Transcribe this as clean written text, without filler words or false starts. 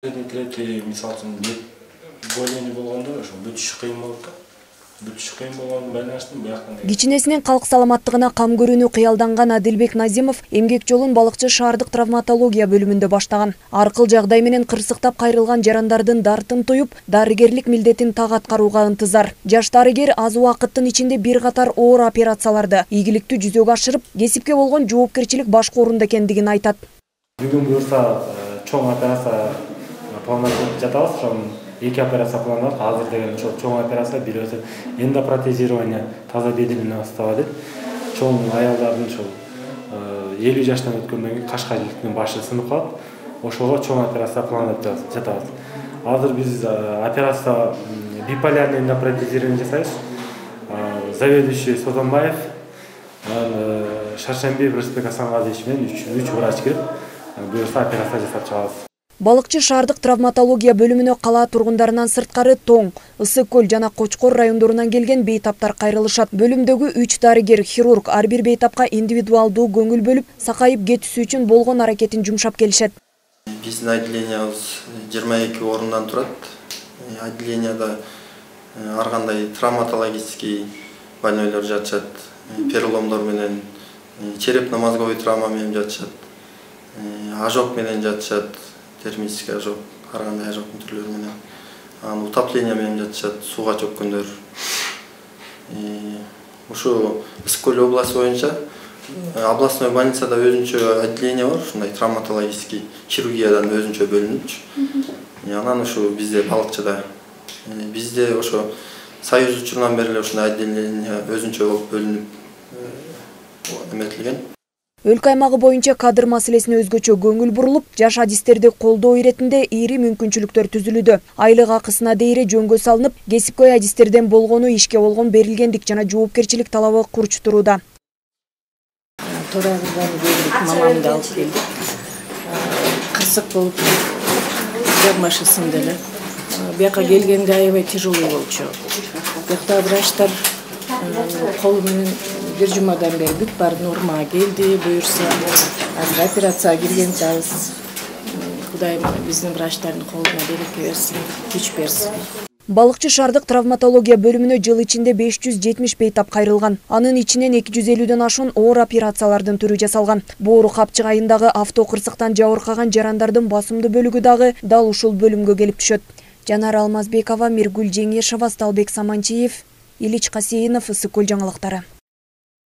Мисалы үчүн болени болгондо ошо бүтүш кыйын болот да. Бүтүш кыйын болгондун байланыштуу бияктан. Кичинесинен калк саламаттыгына кам көрүүнү кыялданган Адилбек Назимов эмгек жолун балыкчы шаардык травматология бөлүмүндө баштаган. Аркыл жагдай менен кырсыктап кайрылган жарандардын дартын туюп, дарыгерлик милдетин так аткарууга ынтызар. Жаш дарыгер аз убакыттын ичинде бир катар оор операцияларды ийгиликтүү жүзөгө ашырып, кесипке болгон жоопкерчилик башкоорунда экендигин айтат. Бүгүн буюрса чоң операция планлашып жатабыз. Ошонун 2 операция планланат. Азыр деген чоң операция, бирөөсү эндопротезирование, таза бедеринен башталат. Чоң аялдардын 50 жаштан өткөндөн кийин кашкайлыктын башы сынып калат. Ошого чоң операция планлап жатабыз. Азыр биз операция биполярный эндопротезирование жасайбыз. Заведующий Созонбаев, Шаршембиев Рысбек Асанғазиевич менен 3 врач кирип, буюрса операция жасап чыгабыз. Балыкчы шаардык травматология бөлүмүнө кала тургундарынан сырткары Тоң, Ысык көл жана Кочкор райондорунан келген бейтаптар кайрылышат. Бөлүмдөгү 3 дарыгер хирург ар бир бейтапка индивидуалдуу көңүл бөлүп, сакайып кетүүсү үчүн болгон аракетин жумшап келишет. Биздин отделениябыз 22 орундан турат. Отделенияда ар кандай травматологический больнойлор жатышат. Переломдор менен, черепно-мозговой травма менен жатышат. Ожог менен жатышат. Термический ожог, ар кандай ожогдун түрлөрү менен. Утопление менен жатышат, сууга чөккөндөр. Ушу Ысык-Көл областы боюнча областной больницада өзүнчө отделение бар, ушундай травматологический хирургиядан өзүнчө бөлүнүч. Анан ушу бизде балыкчыда, бизде ошо Союз учурунан бери эле ушундай отделение өзүнчө болуп бөлүнүп эметилген. Өлкө аймагы боюнча кадр маселесине өзгөчө көңүл бурулуп, жаш адистерди колдоо иретинде ири мүмкүнчүлүктөр түзүлүүдө. Айлык акысына дейре жөнгө салынып, кесипкөй адистерден болгону ишке болгон берилгендик жана жоопкерчилик талабы курч турууда. Торагыздан келдик, мамамды алып келдик. Кырсык болуп, жагмашы сынды эле. Бияка келгенде аябай тяжелый болчу. Биякта врачтар колу менен бир жумадан бери бүт бар нормага келди, буюрса азыр операцияга кирген жабыз. Кудайым биздин врачтардын колуна береке берсин, күч берсин. Балыкчы шаардык травматология бөлүмүнө жыл ичинде 570 бейтап кайрылган. Анын ичинен 250ден ашуун оор операциялардын түрү жасалган. Боору капчык айындагы автокырсыктан жабыркаган жарандардын басымдуу бөлүгү дагы дал ушул бөлүмгө келип түшөт. Жанара Алмазбекова, Миргүл Жеңешова, Сталбек Саманчиев, Илич Касейинов, Ысык-Көл жаңылыктары.